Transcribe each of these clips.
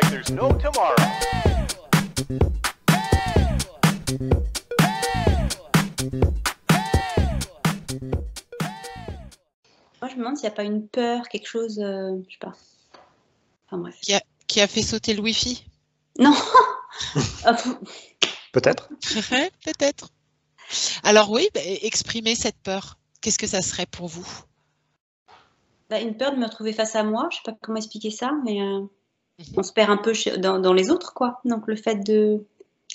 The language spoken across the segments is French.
like there's no tomorrow. Moi, je me demande s'il n'y a pas une peur, quelque chose, je sais pas. Enfin bref. Qui a fait sauter le Wi-Fi? Non. Peut-être. Peut-être. Alors oui, exprimez cette peur. Qu'est-ce que ça serait pour vous? Une peur de me retrouver face à moi. Je sais pas comment expliquer ça, mais on se perd un peu dans les autres, quoi. Donc le fait de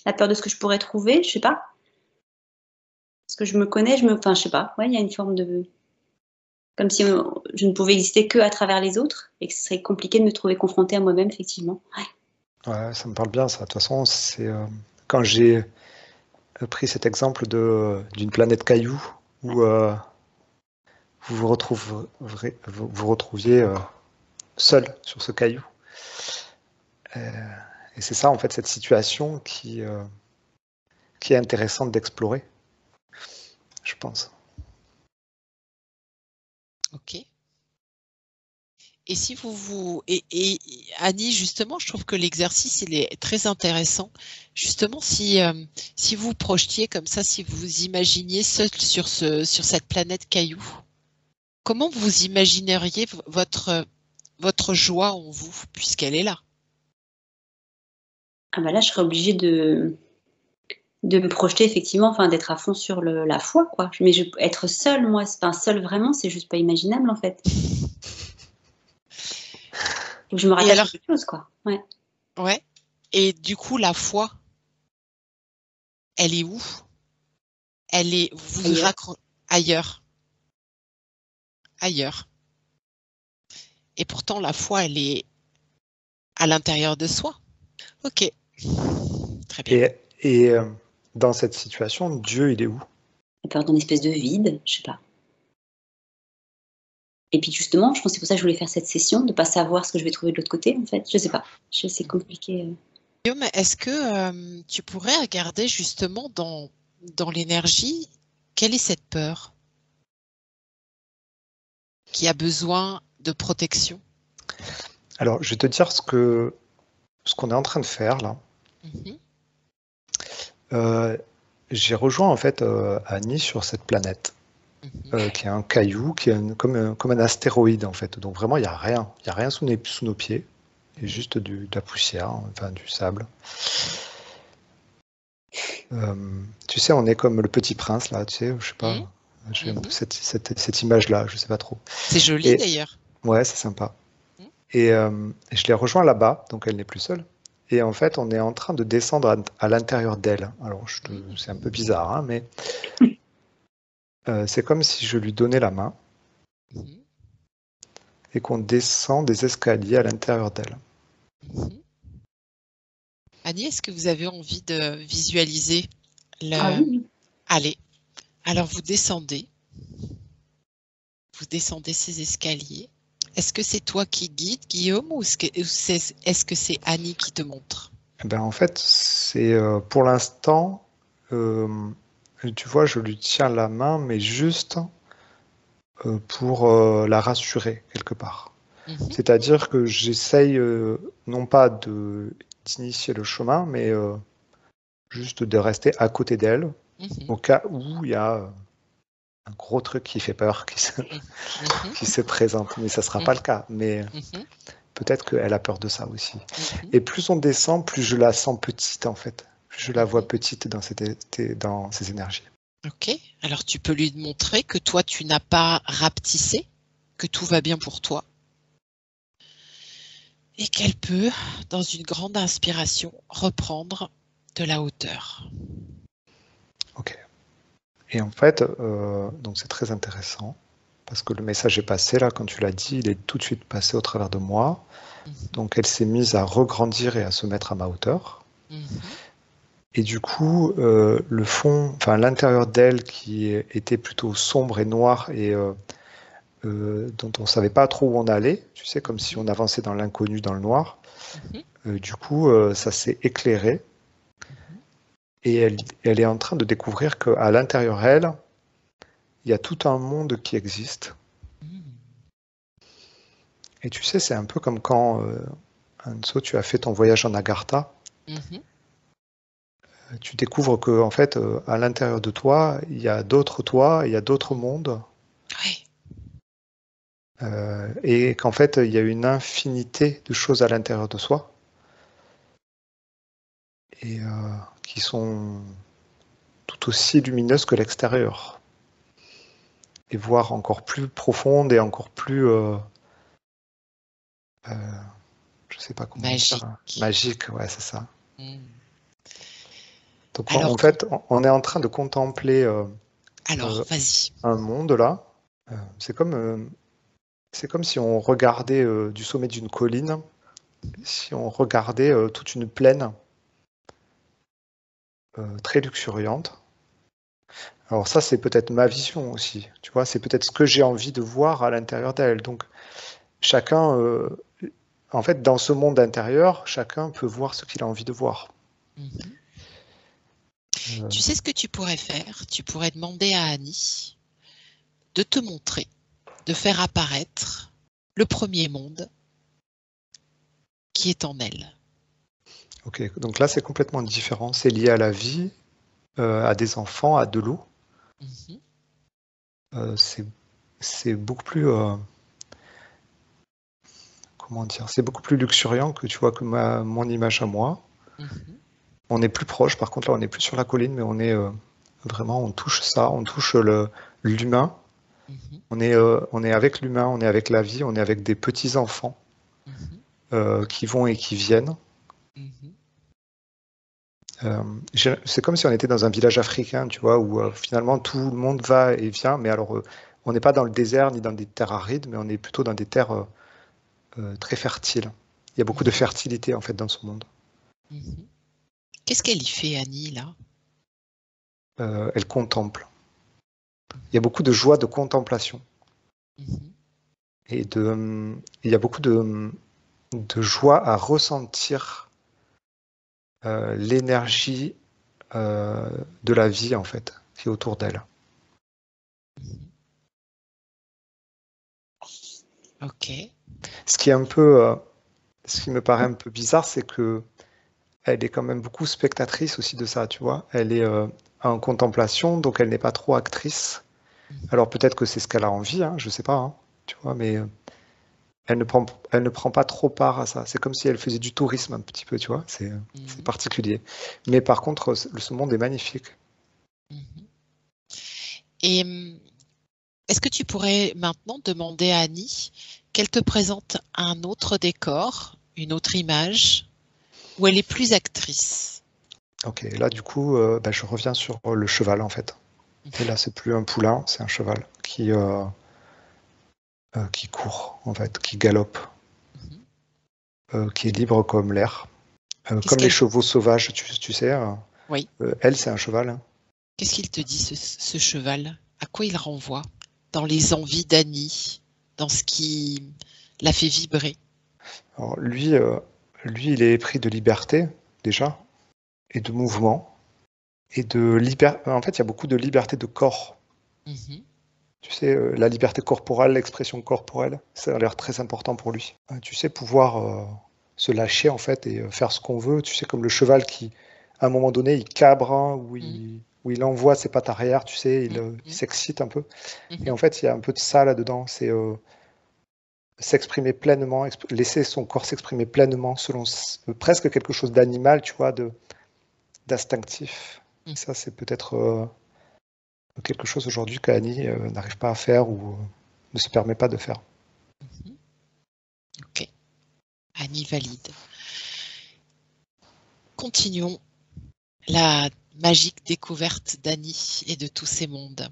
la peur de ce que je pourrais trouver, je sais pas. Parce que je me connais, enfin je sais pas. Ouais, il y a une forme de comme si je ne pouvais exister que à travers les autres et que ce serait compliqué de me trouver confrontée à moi-même, effectivement. Ouais, ça me parle bien, ça. De toute façon, c'est quand j'ai pris cet exemple d'une planète caillou où vous retrouviez seul sur ce caillou. Et c'est ça, en fait, cette situation qui est intéressante d'explorer, je pense. Ok. Et si et Annie, justement, je trouve que l'exercice, il est très intéressant. Justement, si vous projetiez comme ça, si vous vous imaginiez seul sur cette planète caillou, comment vous imagineriez votre joie en vous, puisqu'elle est là? Ah bah là, je serais obligée de me projeter, effectivement, enfin d'être à fond sur la foi, quoi. Mais être seule, moi, seule vraiment, c'est juste pas imaginable, en fait. Faut que je me rattache à quelque chose, quoi. Ouais. Ouais. Et du coup, la foi, elle est où? Elle est ailleurs. Ailleurs. Et pourtant, la foi, elle est à l'intérieur de soi. Ok. Très bien. Et dans cette situation, Dieu, il est où? La peur d'une espèce de vide, je sais pas. Et puis justement, je pense que c'est pour ça que je voulais faire cette session, de pas savoir ce que je vais trouver de l'autre côté, en fait. Je sais pas. C'est compliqué. Guillaume, est-ce que tu pourrais regarder justement dans l'énergie, quelle est cette peur qui a besoin de protection? Alors, je vais te dire ce qu'on est en train de faire là. J'ai rejoint en fait Annie sur cette planète. Qui est un caillou, qui est comme un astéroïde en fait. Donc vraiment, il n'y a rien sous nos pieds. Il y a juste de la poussière, enfin du sable. Tu sais, on est comme le Petit Prince là, tu sais, je sais pas. J'ai un peu cette image-là, je sais pas trop. C'est joli d'ailleurs. Ouais, c'est sympa. Et je l'ai rejoint là-bas, donc elle n'est plus seule. Et en fait, on est en train de descendre à l'intérieur d'elle. Alors, c'est un peu bizarre, hein, mais c'est comme si je lui donnais la main et qu'on descend des escaliers à l'intérieur d'elle. Annie, est-ce que vous avez envie de visualiser Ah oui. Allez, alors vous descendez ces escaliers. Est-ce que c'est toi qui guides, Guillaume, ou est-ce que c'est Annie qui te montre? Ben, en fait, c'est pour l'instant, tu vois, je lui tiens la main, mais juste pour la rassurer quelque part. C'est-à-dire que j'essaye non pas d'initier le chemin, mais juste de rester à côté d'elle, au cas où il y a un gros truc qui fait peur qui se présente. Mais ça ne sera pas le cas. Mais peut-être qu'elle a peur de ça aussi. Et plus on descend, plus je la sens petite en fait. Plus je la vois petite dans ces énergies. Ok, alors tu peux lui montrer que toi tu n'as pas rapetissé, que tout va bien pour toi. Et qu'elle peut, dans une grande inspiration, reprendre de la hauteur. Ok. Et en fait, donc c'est très intéressant, parce que le message est passé, là, quand tu l'as dit, il est tout de suite passé au travers de moi. Donc elle s'est mise à regrandir et à se mettre à ma hauteur. Et du coup, le fond, enfin l'intérieur d'elle qui était plutôt sombre et noir et dont on ne savait pas trop où on allait, tu sais, comme si on avançait dans l'inconnu, dans le noir. Du coup, ça s'est éclairé. Et elle est en train de découvrir qu'à l'intérieur d'elle, il y a tout un monde qui existe. Et tu sais, c'est un peu comme quand Anso, tu as fait ton voyage en Agartha. Mhm. Tu découvres que, en fait, à l'intérieur de toi, il y a d'autres toi, il y a d'autres mondes, Oui, et qu'en fait, il y a une infinité de choses à l'intérieur de soi, et qui sont tout aussi lumineuses que l'extérieur, et voire encore plus profondes et encore plus, je sais pas comment dire, magique. magiques, ouais, c'est ça. Mm. Donc en Alors, fait, on est en train de contempler vas-y. un monde là. C'est comme si on regardait du sommet d'une colline, si on regardait toute une plaine très luxuriante. Alors ça, c'est peut-être ma vision aussi, tu vois, c'est peut-être ce que j'ai envie de voir à l'intérieur d'elle. Donc chacun, en fait, dans ce monde intérieur, chacun peut voir ce qu'il a envie de voir. Mhm. Euh, Tu sais ce que tu pourrais faire? Tu pourrais demander à Annie de te montrer, de faire apparaître le premier monde qui est en elle. ok, donc là, c'est complètement différent. C'est lié à la vie, à des enfants, à de l'eau. Mhm. Euh, c'est c'est beaucoup plus, comment dire, c'est beaucoup plus luxuriant que tu vois que mon image à moi. Mhm. On est plus proche, par contre là on est plus sur la colline, mais on est vraiment, on touche ça, on touche l'humain. Mhm. On est avec l'humain, on est avec la vie, on est avec des petits enfants Mhm. qui vont et qui viennent. Mhm. Euh, c'est comme si on était dans un village africain, tu vois, où finalement tout le monde va et vient, mais alors on n'est pas dans le désert ni dans des terres arides, mais on est plutôt dans des terres très fertiles. Il y a beaucoup de Mhm. fertilité en fait dans ce monde. Mhm. Qu'est-ce qu'elle y fait, Annie, là? Elle contemple. Il y a beaucoup de joie de contemplation. Mhm. Et il y a beaucoup de joie à ressentir l'énergie de la vie, en fait, qui est autour d'elle. Mhm. Ok. Ce qui est un peu, ce qui me paraît un peu bizarre, c'est que elle est quand même beaucoup spectatrice aussi de ça, tu vois. Elle est en contemplation, donc elle n'est pas trop actrice. Mhm. Alors peut-être que c'est ce qu'elle a envie, hein, je sais pas, hein, tu vois, mais elle ne prend pas trop part à ça. C'est comme si elle faisait du tourisme un petit peu, tu vois. C'est Mhm. particulier. Mais par contre, ce monde est magnifique. Mhm. Et est-ce que tu pourrais maintenant demander à Annie qu'elle te présente un autre décor, une autre image, où elle est plus actrice? Ok, là du coup, bah, je reviens sur le cheval en fait. Et là, c'est plus un poulain, c'est un cheval qui court en fait, qui galope, Mhm. qui est libre comme l'air. Qu'est-ce Comme les qu'elle... chevaux sauvages, tu sais, Oui. elle, c'est un cheval, hein. Qu'est-ce qu'il te dit, ce cheval? À quoi il renvoie? Dans les envies d'Annie, dans ce qui la fait vibrer. Alors, lui, il est épris de liberté déjà, et de mouvement, et en fait, il y a beaucoup de liberté de corps. Mhm. Tu sais, la liberté corporelle, l'expression corporelle, ça a l'air très important pour lui. Tu sais, pouvoir se lâcher en fait et faire ce qu'on veut. Tu sais, comme le cheval qui, à un moment donné, il cabre, hein, Mhm. où il envoie ses pattes arrière, tu sais, il Mhm. s'excite un peu. Et Mhm. en fait, il y a un peu de ça là-dedans. C'est s'exprimer pleinement, laisser son corps s'exprimer pleinement selon presque quelque chose d'animal, tu vois, d'instinctif. Mhm. Ça, c'est peut-être quelque chose aujourd'hui qu'Annie n'arrive pas à faire ou ne se permet pas de faire. Mhm. Ok, Annie valide. Continuons la magique découverte d'Annie et de tous ces mondes.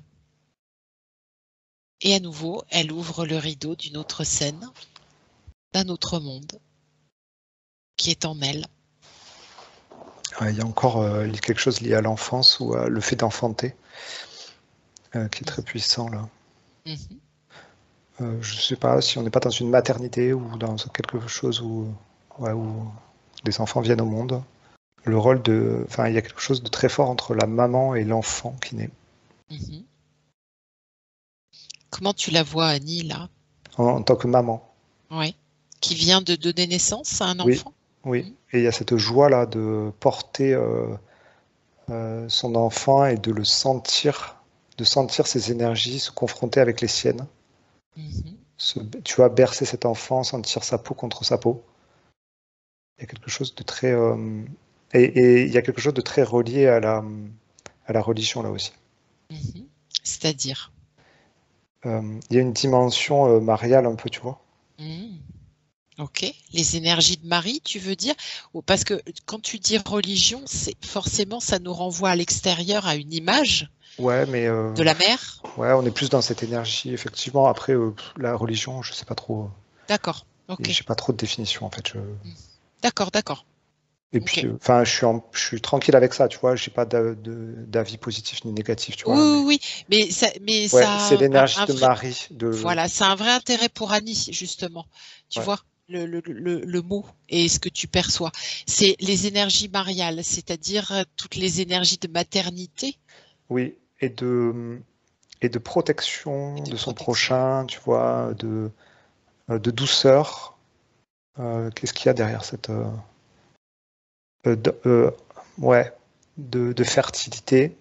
Et à nouveau, elle ouvre le rideau d'une autre scène, d'un autre monde, qui est en elle. Il y a encore quelque chose lié à l'enfance ou à le fait d'enfanter qui est très puissant là. Mhm. Je ne sais pas si on n'est pas dans une maternité ou dans quelque chose où les enfants viennent au monde. Enfin, il y a quelque chose de très fort entre la maman et l'enfant qui naît. Mhm. Comment tu la vois, Annie, là? En tant que maman. Oui. Qui vient de donner naissance à un Oui, enfant? oui. Et il y a cette joie-là de porter son enfant et de sentir ses énergies se confronter avec les siennes. Mhm. Tu vois, bercer cet enfant, sentir sa peau contre sa peau. Il y a quelque chose de très... et il y a quelque chose de très relié à la religion là aussi. Mhm. C'est-à-dire? Il y a une dimension mariale un peu, tu vois. Mhm. Ok. Les énergies de Marie, tu veux dire? Ou parce que quand tu dis religion, c'est forcément ça nous renvoie à l'extérieur à une image Ouais, mais de la mère. ouais, on est plus dans cette énergie, effectivement. Après, la religion, je sais pas trop. D'accord. Et Ok. j'ai pas trop de définition en fait. D'accord, d'accord. Et Ok. puis, enfin, je suis tranquille avec ça, tu vois. J'ai pas d'avis positif ni négatif, tu Oui, vois. Mais oui, oui. Mais ouais, ça c'est a l'énergie un de vrai, Marie. voilà, c'est un vrai intérêt pour Annie, justement. Tu Ouais, vois, le mot et ce que tu perçois. C'est les énergies mariales, c'est-à-dire toutes les énergies de maternité oui, et de et protection de de son protection. prochain, tu vois, de douceur. Qu'est-ce qu'il y a derrière cette euh, de- euh, ouais, de fertilité,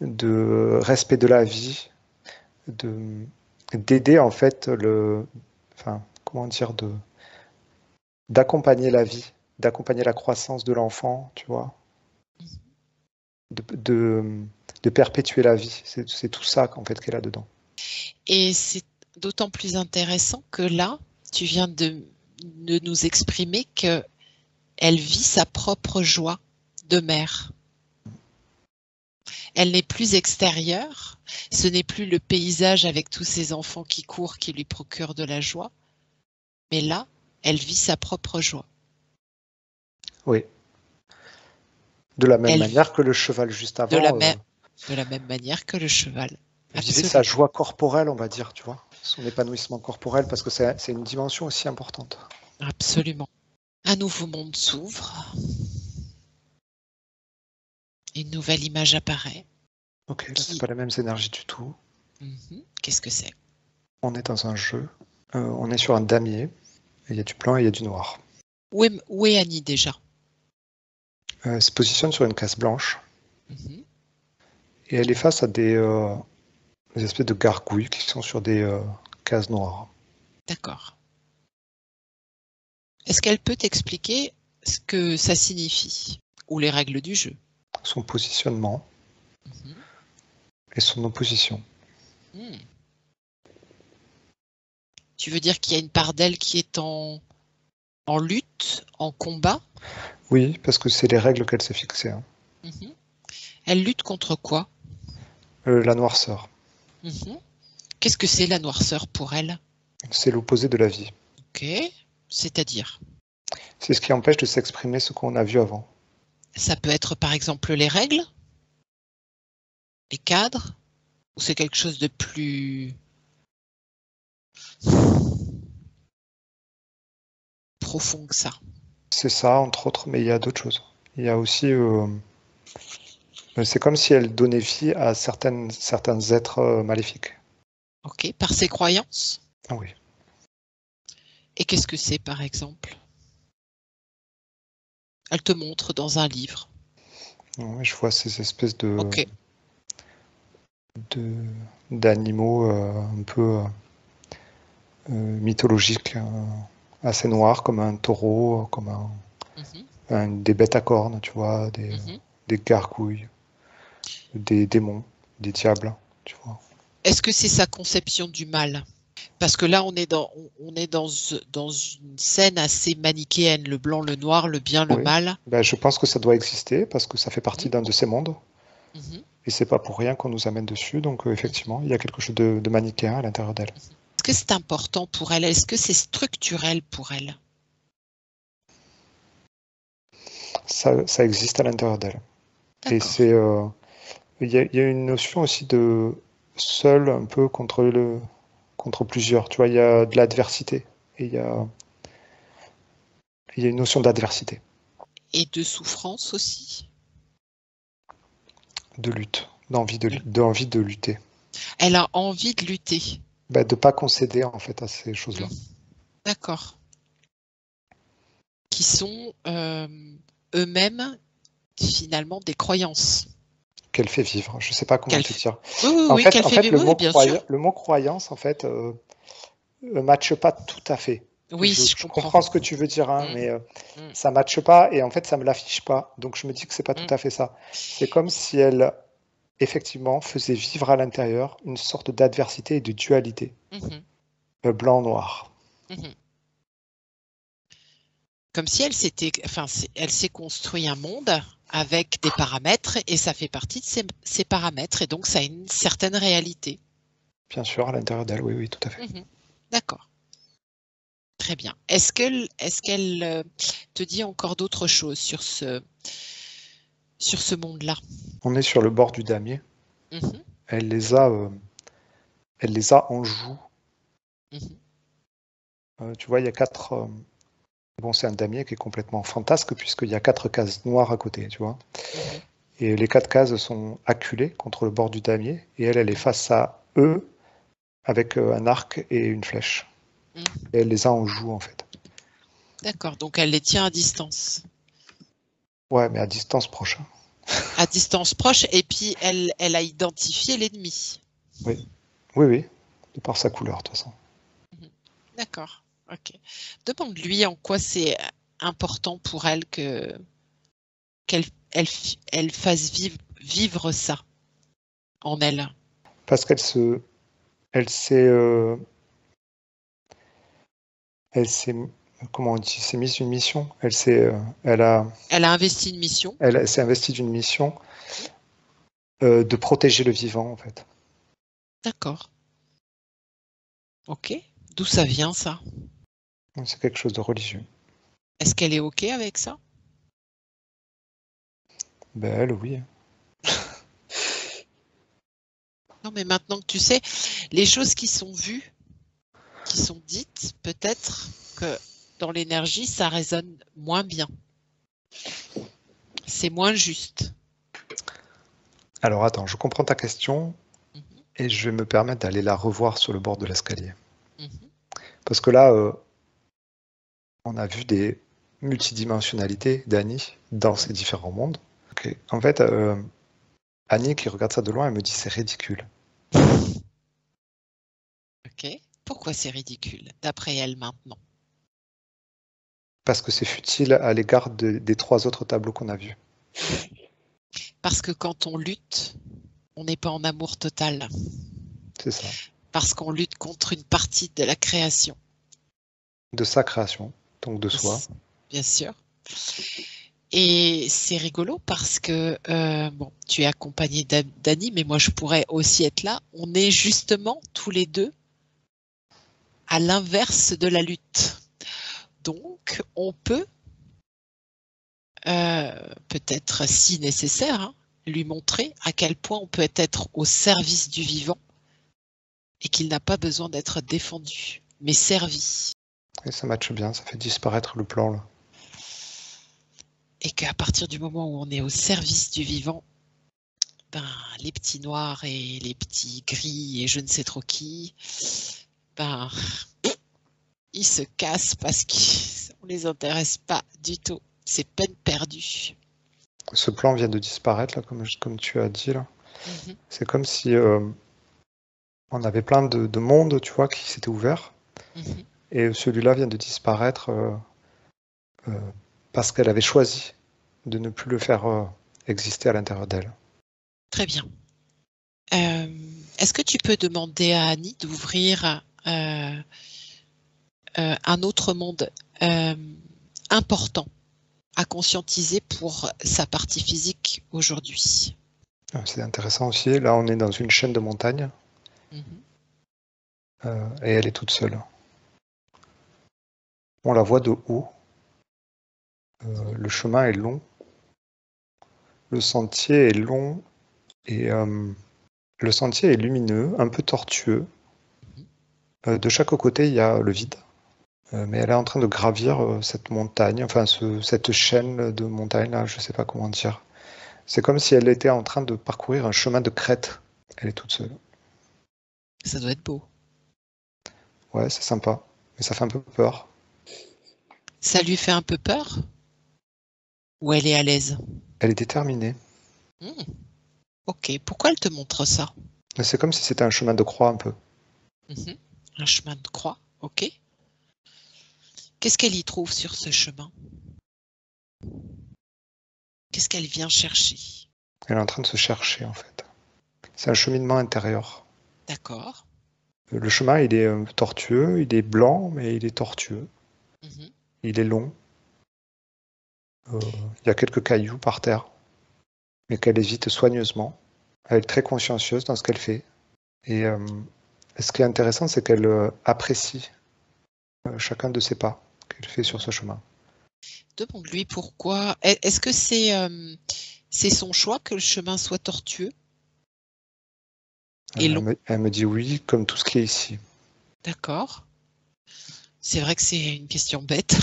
de respect de la vie, de d'aider en fait enfin, comment dire, d'accompagner la vie, d'accompagner la croissance de l'enfant, tu vois, de, de, de perpétuer la vie. C'est tout ça en fait qu'elle a dedans. Et c'est d'autant plus intéressant que là, tu viens de nous exprimer que elle vit sa propre joie de mère. Elle n'est plus extérieure, ce n'est plus le paysage avec tous ces enfants qui courent qui lui procurent de la joie, mais là, elle vit sa propre joie. Oui. De la même Elle vit manière que le cheval juste de la avant même, de la même manière que le cheval. vivait sa Absolument. joie corporelle, on va dire, tu vois, son épanouissement corporel, parce que c'est une dimension aussi importante. Absolument. Un nouveau monde s'ouvre, une nouvelle image apparaît. Ok, là, c'est Qui, pas les mêmes énergies du tout. Qu'est-ce que c'est? On est dans un jeu. On est sur un damier. Et il y a du blanc et il y a du noir. Où est Annie déjà? Elle se positionne sur une case blanche. Mhm. Et elle est face à des espèces de gargouilles qui sont sur des cases noires. D'accord. Est-ce qu'elle peut t'expliquer ce que ça signifie ou les règles du jeu? Son positionnement Mhm. et son opposition. Hmm. Tu veux dire qu'il y a une part d'elle qui est en lutte, en combat? Oui, parce que c'est les règles qu'elle s'est fixées. Hein. Mhm. Elle lutte contre quoi? La noirceur, Mhm. Qu'est-ce que c'est la noirceur pour elle? c'est l'opposé de la vie. Ok, c'est-à-dire? C'est ce qui empêche de s'exprimer ce qu'on a vu avant. Ça peut être par exemple les règles, les cadres, ou c'est quelque chose de plus profond que ça? C'est ça, entre autres, mais il y a d'autres choses. Il y a aussi... c'est comme si elle donnait vie à certains êtres maléfiques. Ok, par ses croyances? Ah oui. Et qu'est-ce que c'est par exemple? Elle te montre dans un livre. Ouais, je vois ces espèces Ok. de- d'animaux un peu mythologiques, assez noirs, comme un taureau, comme Mhm, des bêtes à cornes, tu vois, mhm. des gargouilles, des démons, des diables, tu vois. Est-ce que c'est sa conception du mal? Parce que là, on est dans une scène assez manichéenne, le blanc, le noir, le bien, le Oui. mal. Ben, je pense que ça doit exister parce que ça fait partie Mhm, d'un de ces mondes. mhm, Et c'est pas pour rien qu'on nous amène dessus. Donc, mhm. effectivement, il y a quelque chose de manichéen à l'intérieur d'elle. Est-ce que c'est important pour elle? Est-ce que c'est structurel pour elle? Ça existe à l'intérieur d'elle. Et D'accord. il y a une notion aussi de seul un peu contre plusieurs. Tu vois, il y a de l'adversité. Et il y a une notion d'adversité, Et de souffrance aussi. de lutte, De- d'envie de lutter. Elle a envie de lutter. Ben, de pas concéder en fait à ces choses-là. D'accord. qui sont eux-mêmes finalement des croyances. Qu'elle fait vivre. Je ne sais pas comment te dire. Oui, qu'elle fait vivre, oui, bien sûr. Le mot croyance, en fait, ne matche pas tout à fait. Oui, je comprends. comprends ce que tu veux dire, mais ça ne matche pas et en fait, ça ne me l'affiche pas. Donc, je me dis que ce n'est pas tout à fait ça. C'est comme si elle, effectivement, faisait vivre à l'intérieur une sorte d'adversité et de dualité. Blanc-noir. Comme si elle s'est construit un monde avec des paramètres et ça fait partie de ces paramètres et donc ça a une certaine réalité. Bien sûr, à l'intérieur d'elle, oui, tout à fait. D'accord. Très bien. Est-ce qu'elle te dit encore d'autres choses sur ce monde-là? On est sur le bord du damier. Elle les a en joue. Tu vois, il y a 4... Bon, c'est un damier qui est complètement fantasque puisqu'il y a 4 cases noires à côté, tu vois. Et les 4 cases sont acculées contre le bord du damier et elle est face à eux avec un arc et une flèche. Et elle les a en joue, en fait. D'accord, donc elle les tient à distance. Ouais, mais à distance proche. À distance proche, et puis elle a identifié l'ennemi. Oui, de par sa couleur, de toute façon. D'accord, ok. Demande-lui en quoi c'est important pour elle qu'elle fasse vivre ça en elle. Parce qu'elle s'est comment on dit, s'est mise une mission. Elle a investi une mission. Elle s'est investie d'une mission de protéger le vivant, en fait. D'accord. Ok. D'où ça vient, ça? C'est quelque chose de religieux. Est-ce qu'elle est ok avec ça? Ben, elle, oui. Non, mais maintenant que tu sais, les choses qui sont vues, qui sont dites, peut-être que dans l'énergie, ça résonne moins bien. C'est moins juste. Alors, attends, je comprends ta question et je vais me permettre d'aller la revoir sur le bord de l'escalier. Parce que là, on a vu des multidimensionnalités d'Annie dans ces différents mondes. Okay. En fait, Annie qui regarde ça de loin, elle me dit c'est ridicule. Ok. Pourquoi c'est ridicule, d'après elle maintenant? Parce que c'est futile à l'égard des 3 autres tableaux qu'on a vus. Parce que quand on lutte, on n'est pas en amour total. C'est ça. Parce qu'on lutte contre une partie de la création. De sa création, donc de soi. Bien sûr. Et c'est rigolo parce que, bon, tu es accompagné d'Annie, mais moi je pourrais aussi être là. On est justement tous les deux à l'inverse de la lutte. Donc, on peut, peut-être si nécessaire, lui montrer à quel point on peut être au service du vivant et qu'il n'a pas besoin d'être défendu, mais servi. Et ça matche bien, ça fait disparaître le plan là. Et qu'à partir du moment où on est au service du vivant, ben, les petits noirs et les petits gris et je ne sais trop qui, ben, ils se cassent parce qu'on les intéresse pas du tout. C'est peine perdue. Ce plan vient de disparaître là, comme tu as dit là. C'est comme si on avait plein de mondes, tu vois, qui s'étaient ouverts. Et celui-là vient de disparaître parce qu'elle avait choisi de ne plus le faire exister à l'intérieur d'elle. Très bien. Est-ce que tu peux demander à Annie d'ouvrir un autre monde important à conscientiser pour sa partie physique aujourd'hui? C'est intéressant aussi. Là, on est dans une chaîne de montagnes. Et elle est toute seule. On la voit de haut. Le chemin est long. Le sentier est long et le sentier est lumineux, un peu tortueux. De chaque côté, il y a le vide. Mais elle est en train de gravir cette montagne, enfin cette chaîne de montagnes là, je ne sais pas comment dire. C'est comme si elle était en train de parcourir un chemin de crête. Elle est toute seule. Ça doit être beau. Ouais, c'est sympa, mais ça fait un peu peur. Ça lui fait un peu peur? Ou elle est à l'aise? Elle est déterminée. Ok, pourquoi elle te montre ça? C'est comme si c'était un chemin de croix un peu. Un chemin de croix, ok. Qu'est-ce qu'elle y trouve sur ce chemin? Qu'est-ce qu'elle vient chercher? Elle est en train de se chercher en fait. C'est un cheminement intérieur. D'accord. Le chemin, il est tortueux, il est blanc, mais il est tortueux. Il est long. Il y a quelques cailloux par terre, mais qu'elle évite soigneusement. Elle est très consciencieuse dans ce qu'elle fait. Et ce qui est intéressant, c'est qu'elle apprécie chacun de ses pas qu'elle fait sur ce chemin. Demande-lui pourquoi. Est-ce que c'est son choix que le chemin soit tortueux et long? Elle me dit oui, comme tout ce qui est ici. D'accord. C'est vrai que c'est une question bête.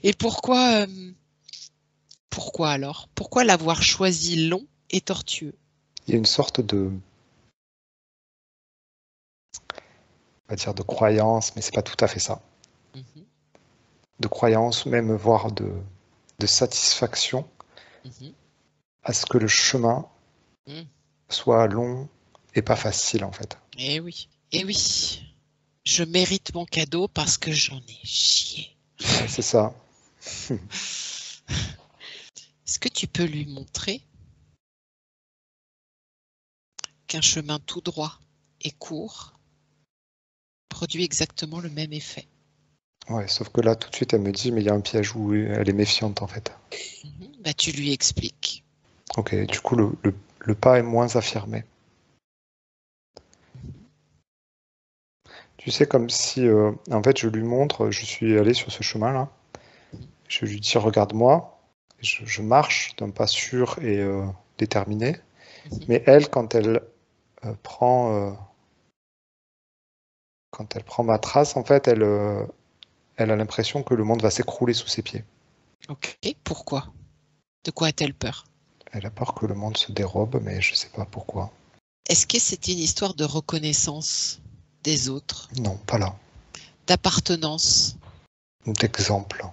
Et pourquoi alors? Pourquoi l'avoir choisi long et tortueux? Il y a une sorte de, on va dire de croyance, mais c'est pas tout à fait ça. De croyance, même voire de satisfaction à ce que le chemin soit long et pas facile en fait. Eh oui, je mérite mon cadeau parce que j'en ai chié. C'est ça. Est-ce que tu peux lui montrer qu'un chemin tout droit et court produit exactement le même effet? Ouais, sauf que là, tout de suite, elle me dit, mais il y a un piège où elle est méfiante, en fait. Bah, tu lui expliques. Ok, du coup, le pas est moins affirmé. Tu sais, comme si, en fait, je lui montre, je suis allé sur ce chemin-là, je lui dis, regarde-moi, je marche d'un pas sûr et déterminé, mais elle, quand elle prend ma trace, en fait, elle a l'impression que le monde va s'écrouler sous ses pieds. Ok, pourquoi? De quoi a-t-elle peur? Elle a peur que le monde se dérobe, mais je ne sais pas pourquoi. Est-ce que c'était une histoire de reconnaissance des autres? Non, pas là. D'appartenance? D'exemple.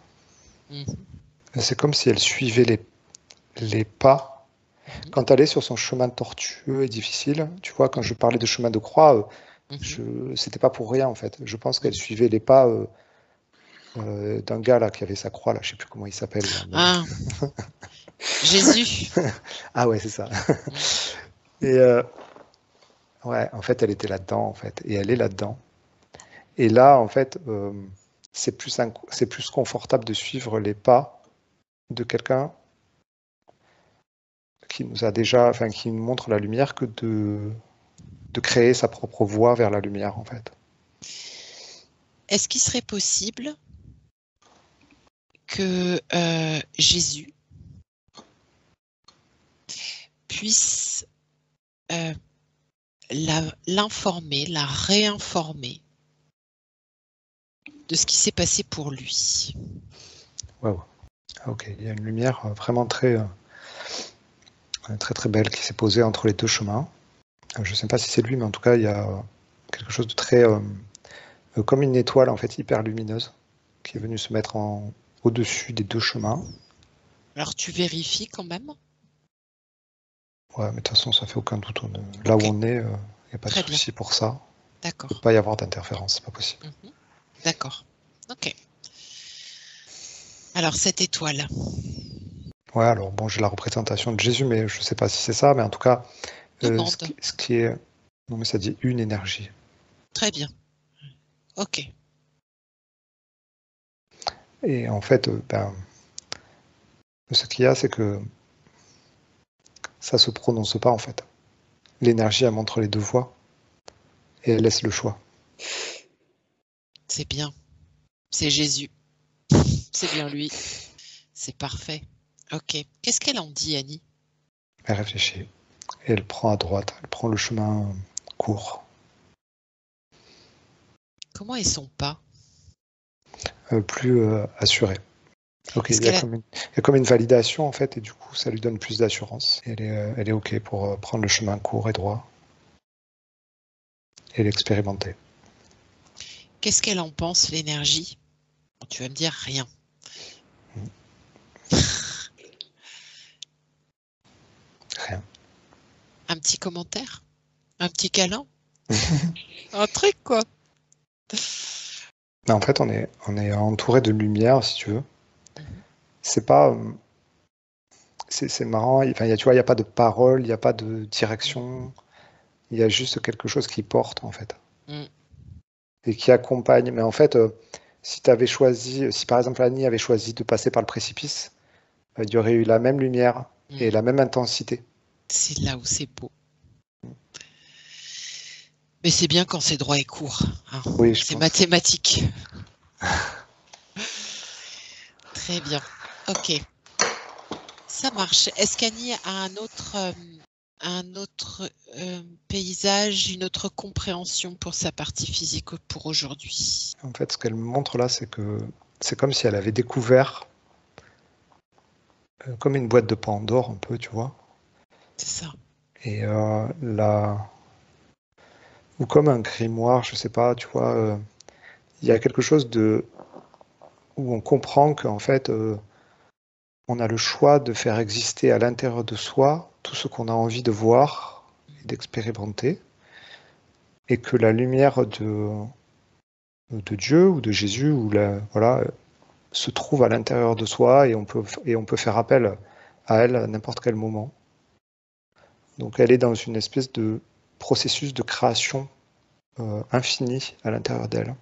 C'est comme si elle suivait les pas. Quand elle est sur son chemin tortueux et difficile, tu vois, quand je parlais de chemin de croix, c'était pas pour rien en fait. Je pense qu'elle suivait les pas d'un gars là qui avait sa croix là, je sais plus comment il s'appelle. Ah, Jésus. Ah ouais, c'est ça. Et ouais, en fait, elle était là-dedans en fait, et elle est là-dedans. Et là, en fait, c'est plus confortable de suivre les pas de quelqu'un qui nous a déjà, enfin, qui nous montre la lumière que de créer sa propre voie vers la lumière, en fait. Est-ce qu'il serait possible que Jésus puisse l'informer, la réinformer de ce qui s'est passé pour lui? Waouh. Ok, il y a une lumière vraiment très, très très belle qui s'est posée entre les deux chemins. Je ne sais pas si c'est lui, mais en tout cas, il y a quelque chose de très, comme une étoile en fait hyper lumineuse qui est venue se mettre au-dessus des deux chemins. Alors tu vérifies quand même? Ouais, mais de toute façon, ça fait aucun doute. Là où on est, il n'y a pas de souci pour ça. D'accord. Il ne peut pas y avoir d'interférence, c'est pas possible. D'accord. Ok. Alors cette étoile. Ouais, alors bon, j'ai la représentation de Jésus, mais je ne sais pas si c'est ça, mais en tout cas, ce qui est... Non, mais ça dit une énergie. Très bien. Ok. Et en fait, ce qu'il y a, c'est que ça se prononce pas, en fait. L'énergie, elle montre les deux voies et elle laisse le choix. C'est bien. C'est Jésus. C'est bien lui. C'est parfait. Ok. Qu'est-ce qu'elle en dit, Annie? Elle réfléchit et elle prend à droite. Elle prend le chemin court. Comment est son pas? Plus assuré. Ok, il y a comme une validation en fait, et du coup, ça lui donne plus d'assurance. Elle est ok pour prendre le chemin court et droit et l'expérimenter. Qu'est-ce qu'elle en pense, l'énergie? Tu vas me dire rien. Rien. Un petit commentaire? Un petit câlin? Un truc, quoi. Mais en fait, on est entouré de lumière, si tu veux. Mhm. C'est pas... C'est marrant, enfin, tu vois, il n'y a pas de parole, il n'y a pas de direction, il y a juste quelque chose qui porte, en fait, Mm. et qui accompagne. Mais en fait, si tu avais choisi, si par exemple Annie avait choisi de passer par le précipice, il y aurait eu la même lumière et Mm. la même intensité. C'est là où c'est beau. Mais c'est bien quand c'est droit et court, hein. Oui, je C'est pense. mathématique. Très bien. Ok. Ça marche. Est-ce qu'Annie a un autre paysage, une autre compréhension pour sa partie physique pour aujourd'hui? En fait, ce qu'elle me montre là, c'est que c'est comme si elle avait découvert, comme une boîte de Pandore, un peu, tu vois. C'est ça. Et ou comme un grimoire, je sais pas, tu vois. Il y a quelque chose où on comprend qu'en fait, on a le choix de faire exister à l'intérieur de soi tout ce qu'on a envie de voir et d'expérimenter, et que la lumière de Dieu ou de Jésus voilà, se trouve à l'intérieur de soi, et on peut faire appel à elle à n'importe quel moment. Donc elle est dans une espèce de processus de création infini à l'intérieur d'elle.